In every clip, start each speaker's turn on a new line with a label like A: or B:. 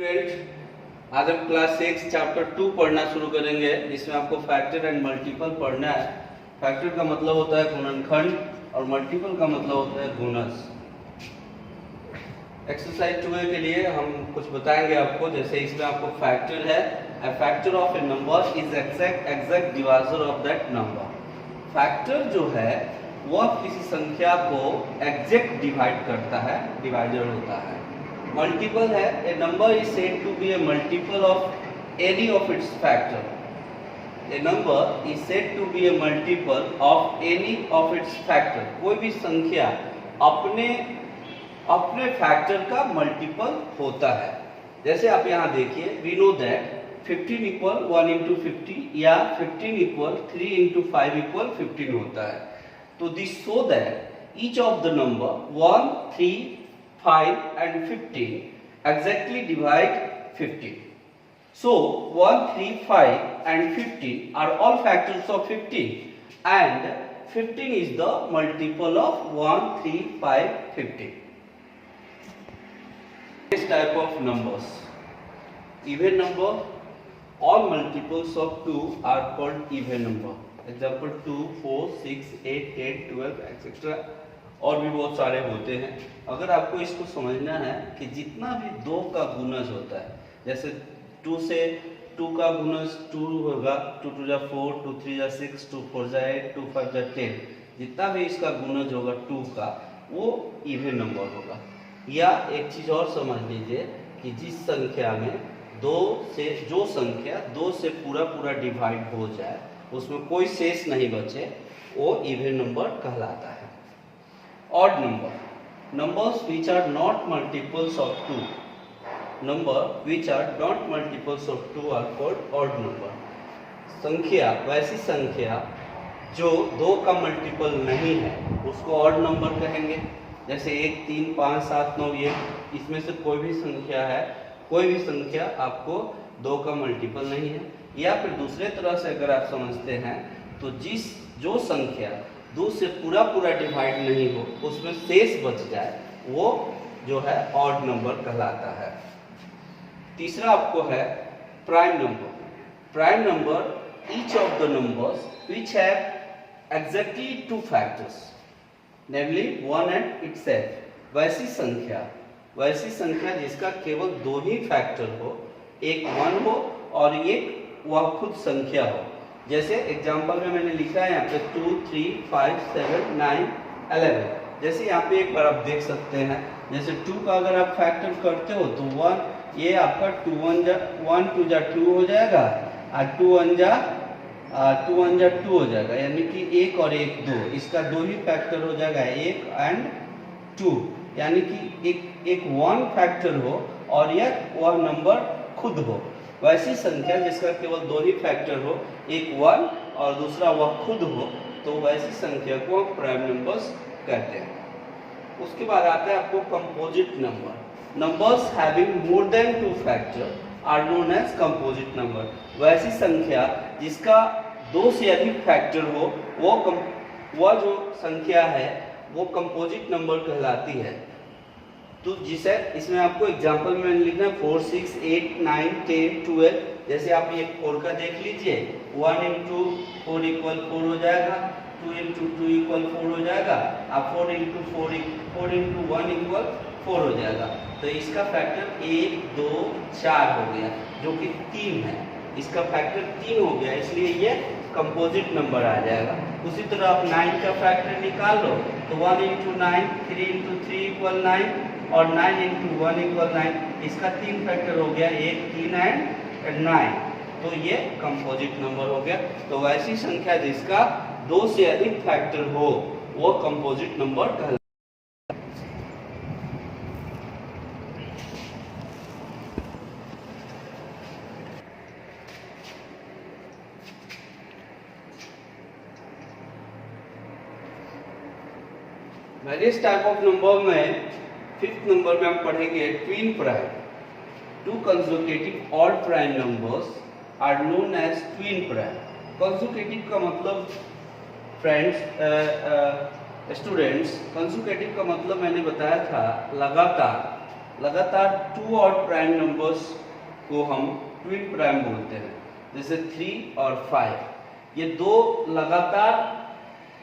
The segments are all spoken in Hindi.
A: स्टूडेंट, आज हम क्लास 6 चैप्टर 2 पढ़ना शुरू करेंगे। इसमें आपको फैक्टर एंड मल्टीपल पढ़ना है। फैक्टर का मतलब होता है गुणनखंड और मल्टीपल का मतलब होता है गुणज। एक्सरसाइज 2 के लिए हम कुछ बताएंगे आपको। जैसे इसमें आपको फैक्टर है, a factor of a number is exact divisor of that number। Factor जो है वह किसी संख्या को एग्जैक्ट डिवाइड करता है, डिवाइडर होता है। मल्टीपल है, a number is said to be a multiple of any of its factor. A number is said to be a multiple of any of its factor. कोई भी संख्या अपने फैक्टर का मल्टीपल होता है। जैसे आप यहाँ देखिए, we know that 15 equal 1 into 50 या 15 इक्वल 3 इंटू 5 इक्वल 15 होता है। तो this show that each of the number 1, 3, 5 and 15 exactly divide 15. So 1, 3, 5 and 15 are all factors of 15 and 15 is the multiple of 1, 3, 5, 15. This type of numbers, even number, all multiples of 2 are called even number. Example 2, 4, 6, 8, 8, 12 etc. और भी बहुत सारे होते हैं। अगर आपको इसको समझना है कि जितना भी 2 का गुणज होता है, जैसे 2 से 2 का गुणज 2 होगा, 2 2 जा 4, 2 3 जा 6, 2 4 जा 8, 2 5 जा 10, जितना भी इसका गुणज होगा 2 का, वो इवन नंबर होगा। या एक चीज और समझ लीजिए कि जिस संख्या में 2 से जो संख्या 2 से पूरा डिवाइड हो जाए, उसमें कोई शेष नहीं बचे, वो इवन नंबर कहलाता है। Odd number, numbers which are not multiples of 2, number which are not multiples of 2 are called odd number। संख्या, वैसी संख्या जो 2 का मल्टीपल नहीं है, उसको odd number कहेंगे। जैसे 1, 3, 5, 7, 9, ये इसमें से कोई भी संख्या है, कोई भी संख्या आपको 2 का मल्टीपल नहीं है। या फिर दूसरे तरह से अगर आप समझते हैं तो जो संख्या 2 से पूरा डिवाइड नहीं हो, उसमें शेष बच जाए, वो जो है ऑड नंबर कहलाता है। तीसरा आपको है prime number. Prime number, each of the numbers which have exactly 2 factors, namely 1 and itself. वैसी संख्या जिसका केवल 2 ही फैक्टर हो, एक 1 हो और एक वह खुद संख्या हो। जैसे एग्जाम्पल में मैंने लिखा है यहाँ पे 2, 3, 5, 7, 9, 11। जैसे यहाँ पे एक बार आप देख सकते हैं, जैसे 2 का अगर आप फैक्टर करते हो तो 1, ये आपका 1 2 जा 2 हो जाएगा और 2 1 जा 2 हो जाएगा, यानी कि 1 और 1 2, इसका 2 ही फैक्टर हो जाएगा, 1 एंड 2, यानी कि एक 1 फैक्टर हो और यह वह नंबर खुद हो। वैसी संख्या जिसका केवल 2 ही फैक्टर हो, एक 1 और दूसरा वह खुद हो, तो वैसी संख्या को प्राइम नंबर्स कहते हैं। उसके बाद आता है आपको composite number. Numbers having more than 2 factor are known as composite number. वैसी संख्या जिसका 2 से अधिक फैक्टर हो, वह जो संख्या है वो कंपोजिट नंबर कहलाती है। तो जिसे इसमें आपको एग्जांपल में लिखना है 4, 6, 8, 9, 10, 12। जैसे आप ये 4 का देख लीजिए, 1 इंटू 4 इक्वल 4 हो जाएगा, 2 इंटू 2 इक्वल 4 हो जाएगा, अब 4 इंटू 1 इक्वल 4 हो जाएगा। तो इसका फैक्टर 1, 2, 4 हो गया, जो कि 3 है। इसका फैक्टर 3 हो गया, इसलिए ये कंपोजिट नंबर आ जाएगा। उसी तरह आप 9 का फैक्टर निकाल लो, तो 1 इंटू 9, 3 इंटू 3 इक्वल 9 और 9 इंटू 1 इक्वल 9। इसका 3 फैक्टर हो गया, 1, 3 एंड 9, तो ये कंपोजिट नंबर हो गया। तो वैसी संख्या जिसका 2 से अधिक फैक्टर हो, वो कंपोजिट नंबर कहलाता है। वेरियस टाइप ऑफ नंबर में 5th नंबर में हम पढ़ेंगे twin prime. 2 consecutive odd prime numbers are known as twin prime. Consecutive का मतलब स्टूडेंट्स, कंसेक्यूटिव का मतलब मैंने बताया था लगातार। लगातार टू ऑड प्राइम नंबर्स को हम ट्विन प्राइम बोलते हैं, जैसे 3 और 5। ये दो लगातार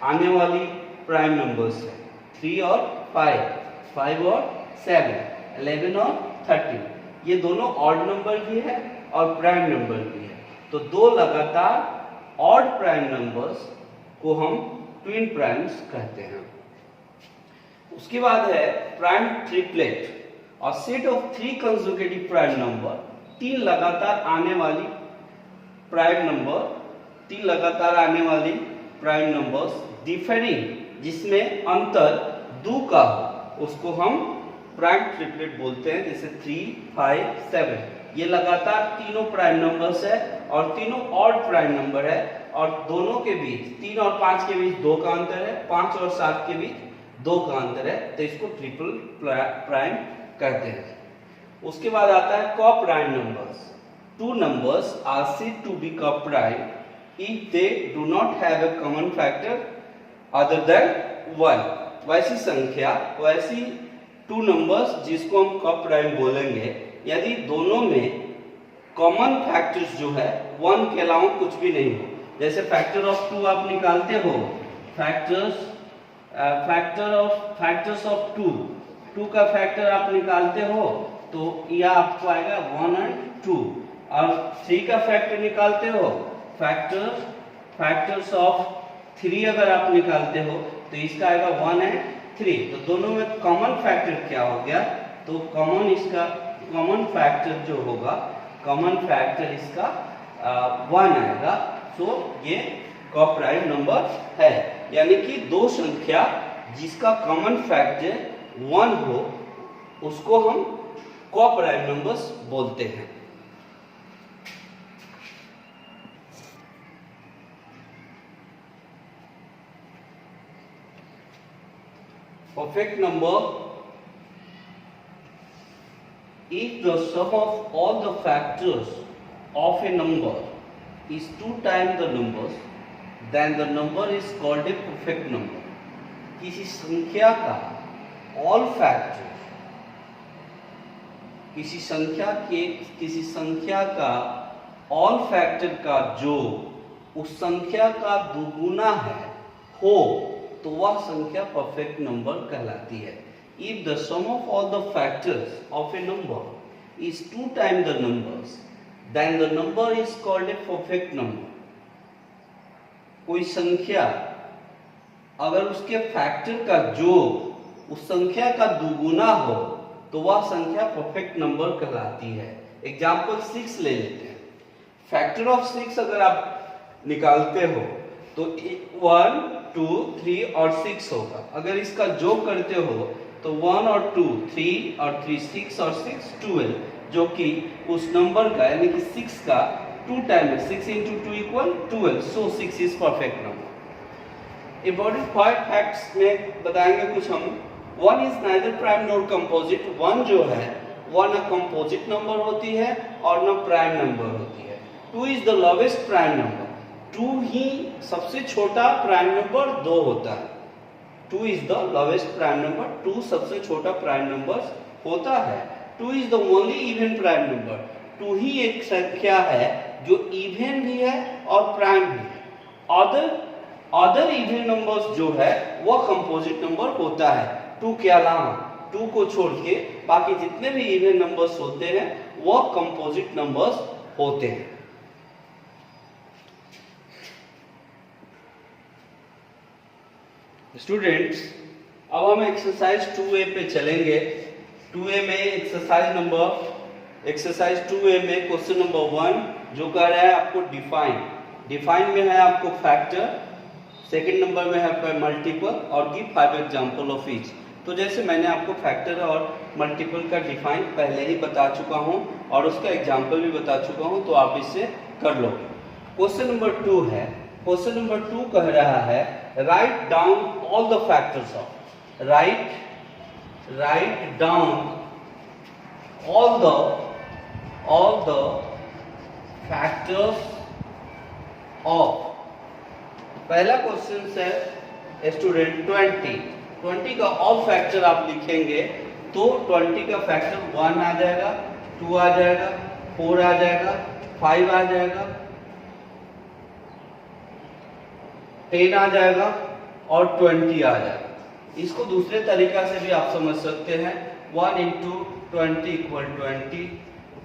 A: आने वाली प्राइम नंबर्स है, 3 और 5, 5 और 7, 11 और 13। ये दोनों ऑड नंबर भी है और प्राइम नंबर भी है। तो दो लगातार ऑड प्राइम नंबर्स को हम ट्विन प्राइम्स कहते हैं। उसके बाद है प्राइम ट्रिपलेट और set of 3 consecutive prime number. 3 लगातार आने वाली प्राइम नंबर, 3 लगातार आने वाली प्राइम नंबर्स डिफरिंग, जिसमें अंतर 2 का हो, उसको हम प्राइम ट्रिपलेट बोलते हैं, जैसे 3, 5, 7। ये लगातार तीनों प्राइम नंबर्स है और तीनों ऑड प्राइम नंबर है और दोनों के बीच 3 और 5 के बीच 2 का अंतर है, 5 और 7 के बीच 2 का अंतर है, तो इसको ट्रिपल प्राइम कहते हैं। उसके बाद आता है co-prime numbers. 2 numbers are said to be co-prime if they do not have a common factor other than 1. वैसी संख्या, वैसी 2 numbers जिसको हम co-prime बोलेंगे, यदि दोनों में कॉमन फैक्टर्स जो है 1 के अलावा कुछ भी नहीं हो। जैसे फैक्टर ऑफ 2 आप निकालते हो, फैक्टर्स ऑफ 2 का फैक्टर आप निकालते हो तो यह आपको आएगा 1 और 2। और 3 का फैक्टर निकालते हो, फैक्टर्स ऑफ 3 अगर आप निकालते हो तो इसका आएगा 1 और 3। तो दोनों में कॉमन फैक्टर क्या हो गया, तो कॉमन फैक्टर जो होगा, कॉमन फैक्टर इसका 1 आएगा। सो ये co-prime नंबर है, यानी कि दो संख्या जिसका कॉमन फैक्टर 1 हो उसको हम co-prime नंबर्स बोलते हैं। Perfect number, if the sum of all the factors of a number is 2 times the numbers, then the number is called a perfect number. किसी संख्या का all factors, किसी संख्या का ऑल फैक्टर का जो उस संख्या का दुगुना है हो तो वह संख्या परफेक्ट नंबर कहलाती है। If the sum of all the factors of a number is 2 times the numbers, then the number is called a perfect number. कोई संख्या अगर उसके फैक्टर का जो उस संख्या का दुगुना हो तो वह संख्या परफेक्ट नंबर कहलाती है। एग्जाम्पल 6 ले लेते हैं। फैक्टर ऑफ 6 अगर आप निकालते हो तो 1, 2, 3 और 6 होगा। अगर इसका जोड़ करते हो तो 1 और 2 3 और 3 6 और 6 12, जो कि उस नंबर का यानी कि 6 का 2 टाइम है। 6 into 2 equal 12, so 6 is perfect number. Important facts में बताएंगे कुछ हम। 1 is neither prime nor composite. 1 जो है वह न कंपोजिट नंबर होती है और न प्राइम नंबर होती है। 2 is the lowest prime number. 2 ही सबसे छोटा प्राइम नंबर 2 होता है। 2 is the lowest prime number. 2 सबसे छोटा प्राइम नंबर होता है। 2 is the only even prime number. 2 ही एक संख्या है जो इवन भी है और प्राइम भी है। अदर इवन नंबर्स जो है वह कंपोजिट नंबर होता है। 2 के अलावा, 2 को छोड़ के बाकी जितने भी इवन नंबर्स होते हैं वह कंपोजिट नंबर्स होते हैं। स्टूडेंट्स, अब हम एक्सरसाइज 2A पे चलेंगे। 2A में एक्सरसाइज 2A में क्वेश्चन नंबर 1 जो कह रहा है आपको डिफाइन में है आपको फैक्टर, सेकंड नंबर में है मल्टीपल और गिव 5 एग्जांपल ऑफ ईच। तो जैसे मैंने आपको फैक्टर और मल्टीपल का डिफाइन पहले ही बता चुका हूं और उसका एग्जांपल भी बता चुका हूं, तो आप इससे कर लोगे। क्वेश्चन नंबर 2 है। क्वेश्चन नंबर 2 कह रहा है write down all the factors of, write down all the factors of, पहला क्वेश्चन है स्टूडेंट 20 का ऑल फैक्टर आप लिखेंगे तो 20 का फैक्टर 1 आ जाएगा, 2 आ जाएगा, 4 आ जाएगा, 5 आ जाएगा, 10 आ जाएगा और 20 आ जाएगा। इसको दूसरे तरीका से भी आप समझ सकते हैं। 1 into 20 equal 20,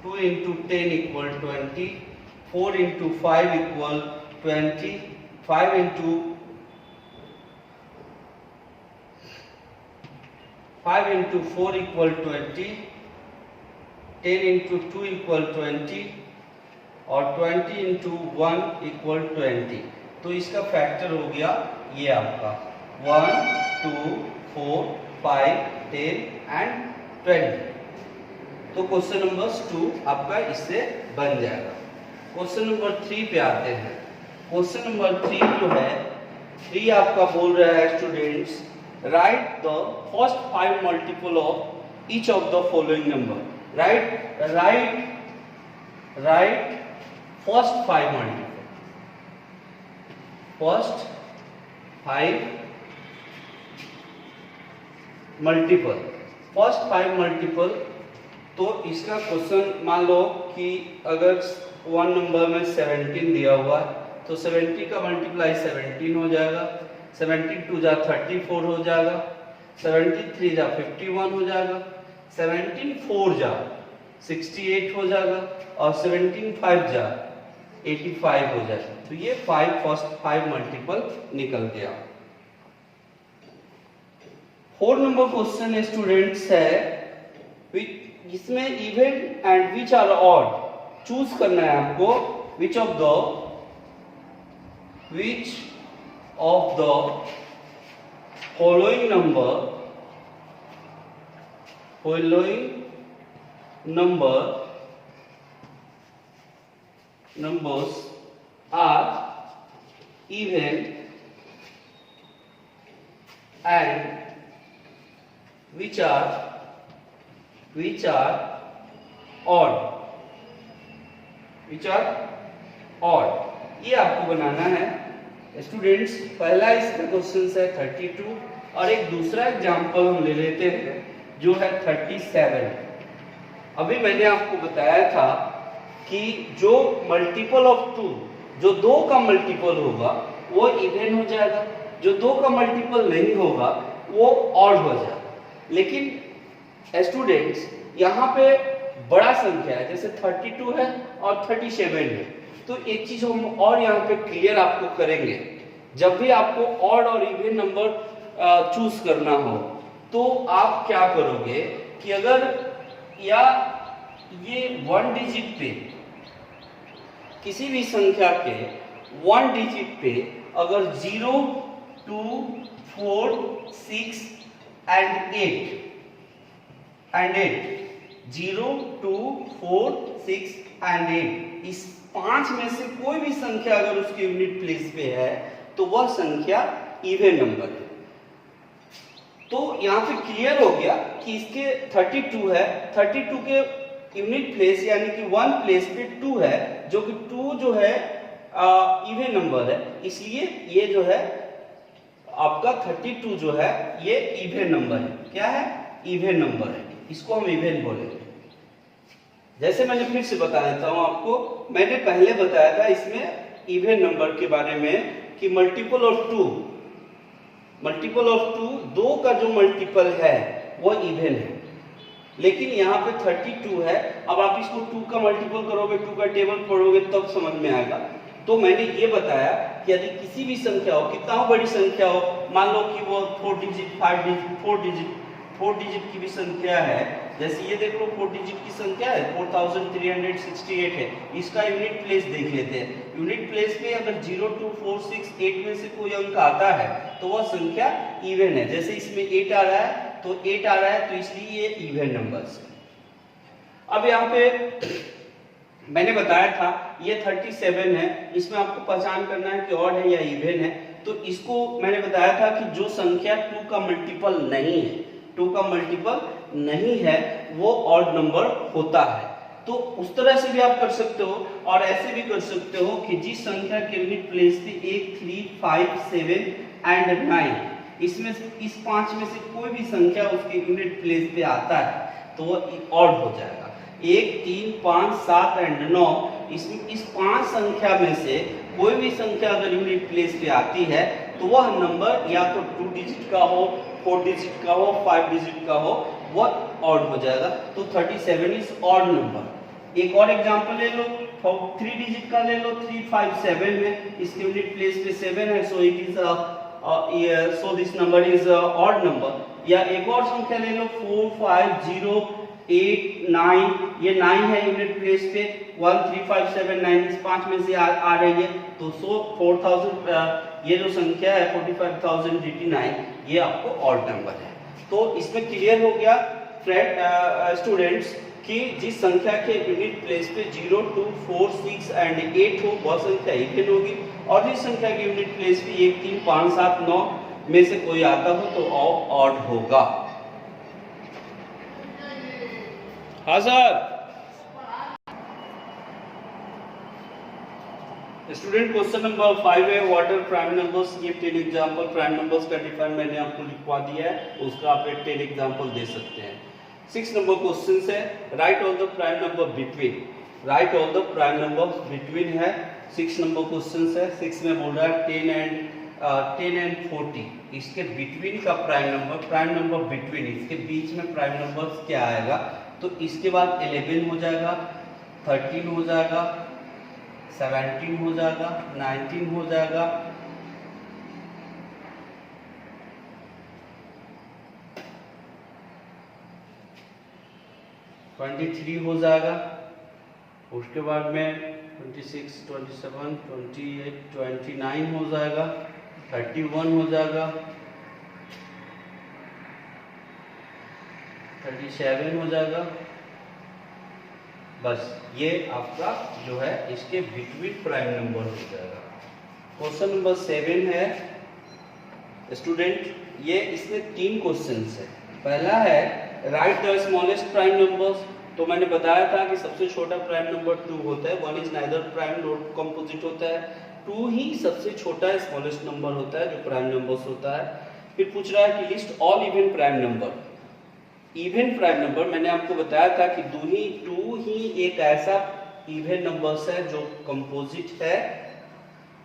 A: 2 into 10 equal 20, 4 into 5 equal 20, 5 into 4 equal 20, 10 into 2 equal 20 और 20 इंटू 1 इक्वल 20। तो इसका फैक्टर हो गया ये आपका 1, 2, 4, 5, 10 एंड 20। तो क्वेश्चन नंबर 2 आपका इससे बन जाएगा। क्वेश्चन नंबर 3 पे आते हैं। क्वेश्चन नंबर 3 जो है, 3 आपका बोल रहा है students, right the first 5 multiple of each of the following number. Right first 5 multiple, first 5 multiple, first 5 multiple. तो इसका क्वेश्चन मान लो कि अगर 1 नंबर में 17 दिया हुआ है तो 70 का मल्टीप्लाई 17 हो जाएगा, 72 जा 34 हो जाएगा, 73 जा 51 हो जाएगा, 17 4 जा 68 हो जाएगा और 17 5 जा 85 हो जाएगा। तो ये फर्स्ट 5 मल्टीपल निकल गया। 4 नंबर क्वेश्चन है स्टूडेंट्स है, इसमें even and which are odd choose करना है आपको। Which of the following numbers are even and which are odd। ये आपको बनाना है स्टूडेंट्स। पहला इसका क्वेश्चन है 32 और एक दूसरा एग्जांपल हम ले लेते हैं जो है 37। अभी मैंने आपको बताया था कि जो मल्टीपल ऑफ 2, जो 2 का मल्टीपल होगा वो इवन हो जाएगा, जो 2 का मल्टीपल नहीं होगा वो ऑड हो जाएगा। लेकिन स्टूडेंट्स यहाँ पे बड़ा संख्या है, जैसे 32 है और 37 है, तो एक चीज हम और यहाँ पे क्लियर आपको करेंगे। जब भी आपको ऑड और इवन नंबर चूज करना हो तो आप क्या करोगे कि अगर या ये 1 डिजिट पे, किसी भी संख्या के 1 डिजिट पे अगर 0, 2, 4, 6 एंड 8 0, 2, 4, 6 एंड 8, इस 5 में से कोई भी संख्या अगर उसके यूनिट प्लेस पे है तो वह संख्या इवन नंबर है। तो यहाँ पे क्लियर हो गया कि इसके 32 है, 32 के यूनिट प्लेस यानी कि 1 प्लेस पे 2 है, जो कि 2 जो है इवन नंबर है, इसलिए ये जो है आपका 32 जो है ये इवन नंबर है। क्या है? इवन नंबर है, इसको हम इवन बोलेंगे। जैसे मैंने फिर से बता देता हूं आपको, मैंने पहले बताया था इसमें इवन नंबर के बारे में कि मल्टीपल ऑफ 2, 2 का जो मल्टीपल है वो इवन है। लेकिन यहाँ पे 32 है, अब आप इसको 2 का मल्टीपल करोगे, 2 का टेबल पढ़ोगे तब समझ में आएगा। तो मैंने ये बताया कि यदि किसी भी संख्या हो, कितना बड़ी संख्या हो, मान लो कि वो 4 डिजिट 5 डिजिट 4 डिजिट की भी संख्या है, जैसे ये देख लो 4 डिजिट की संख्या है 4368 है, इसका यूनिट प्लेस देख लेते हैं। यूनिट प्लेस पे अगर 0, 2, 4, 6, 8 में से कोई अंक आता है तो वह संख्या इवन है। जैसे इसमें 8 आ रहा है तो 8 आ रहा है, तो इसलिए ये इवन नंबर्स है। अब यहाँ पे मैंने बताया था ये 37 है, इसमें आपको पहचान करना है कि ऑड है या इवन है। तो इसको मैंने बताया था कि जो संख्या 2 का मल्टीपल नहीं है, 2 का मल्टीपल नहीं है, वो ऑड नंबर होता है। तो उस तरह से भी आप कर सकते हो और ऐसे भी कर सकते हो कि जिस संख्या के यूनिट प्लेस पे 8, 3, 5, 7 एंड 9, इसमें से इस 5 में से कोई भी संख्या उसके यूनिट प्लेस पे आता है तो वो ऑड हो जाएगा। 1, 3, 5, 7 एंड 9, इसमें इस 5 संख्या में से कोई भी संख्या अगर यूनिट प्लेस पे आती है तो वह नंबर या तो 2 डिजिट का हो, 4 डिजिट का हो, 5 डिजिट का हो, वह ऑड हो जाएगा। तो 37 इज ऑड नंबर। एक और एग्जांपल ले लो, 3 डिजिट का ले लो, 357 में इसके यूनिट प्लेस पे 7 है, so it is so this number is odd number. या एक और संख्या ले लो 4, 5, 0, 8, 9, ये 9 है यूनिट प्लेस पे, 1, 3, 5, 7, 9 इस 5 में से आ रही है तो सो 4000 ये जो संख्या है 45,089 ये आपको ऑड नंबर है। तो इसमें क्लियर हो गया स्टूडेंट्स कि जिस संख्या के यूनिट प्लेस पे 0, 2, 4, 6 एंड 8 हो वह संख्या इवन होगी, और जिस संख्या के यूनिट प्लेस पे 1, 3, 5, 7, 9 में से कोई आता हो तो ऑड होगा। हाँ सर। स्टूडेंट क्वेश्चन नंबर 5 है what are prime numbers, give 10 example. Prime numbers का डिफाइन मैंने आपको लिखवा दिया है, उसका आप 10 एग्जांपल दे सकते हैं। 6 नंबर क्वेश्चन है right all the prime number between, right all the prime number between है 6 नंबर क्वेश्चन है। 6 में बोल रहा है 10 एंड 40, इसके बिटवीन का प्राइम नंबर बिटवीन, इसके बीच में प्राइम नंबर क्या आएगा, तो इसके बाद 11 हो जाएगा, 13 हो जाएगा, 17 हो जाएगा, 19 हो जाएगा, 23 हो जाएगा, उसके बाद में 26, 27, 28, 29 हो जाएगा, 31 हो जाएगा, 37 हो जाएगा। बस ये आपका जो है इसके बिटवीन प्राइम नंबर हो जाएगा। क्वेश्चन नंबर 7 है स्टूडेंट, ये इसमें 3 क्वेश्चंस है। पहला है right the smallest prime numbers, तो मैंने बताया था कि सबसे छोटा प्राइम नंबर 2 होता है, 1 is neither prime not composite होता है, 2 ही सबसे छोटा स्मॉलेस्ट नंबर होता है जो प्राइम नंबर्स होता है। फिर पूछ रहा है कि list all even prime number. Even prime number मैंने आपको बताया था कि 2 ही एक ऐसा इवन नंबर्स है जो कंपोजिट है,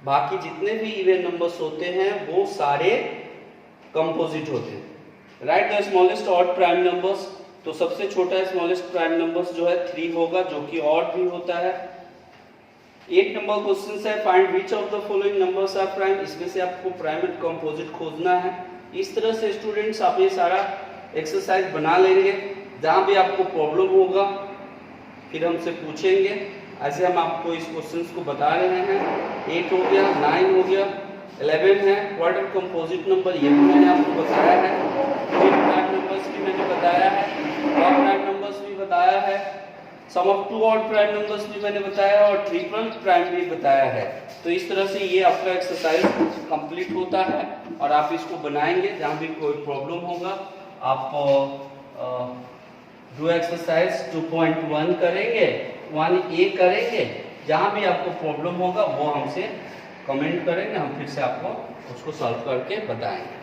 A: बाकी जितने भी इवन नंबर्स होते हैं वो सारे कंपोजिट होते हैं। Right the smallest odd prime numbers, तो सबसे छोटा स्मॉलेस्ट प्राइम नंबर्स जो है 3 होगा जो कि ऑड भी होता है। 8 नंबर क्वेश्चन है find which of the following numbers are prime, इसमें से आपको प्राइम एंड कंपोजिट खोजना है। इस तरह से स्टूडेंट्स आप ये सारा एक्सरसाइज बना लेंगे, जहां भी आपको प्रॉब्लम होगा फिर हमसे पूछेंगे। ऐसे हम आपको इस क्वेश्चंस को बता रहे हैं। 8 हो गया, 9 हो गया, 11 है व्हाट आर कंपोजिट नंबर, ये भी मैंने आपको बताया है। फिर प्राइम नंबर्स भी मैंने बताया है, ऑड प्राइम नंबर्स भी बताया है, सम ऑफ 2 ऑड प्राइम नंबर्स भी मैंने बताया और ट्रिपल प्राइम भी बताया है। तो इस तरह से ये आपका एक्सरसाइज कंप्लीट होता है और आप इसको बनाएंगे। जहां भी कोई प्रॉब्लम होगा आप डू एक्सरसाइज 2.1 करेंगे, 1A करेंगे, जहां भी आपको प्रॉब्लम होगा वो हमसे कमेंट करेंगे, हम फिर से आपको उसको सॉल्व करके बताएंगे।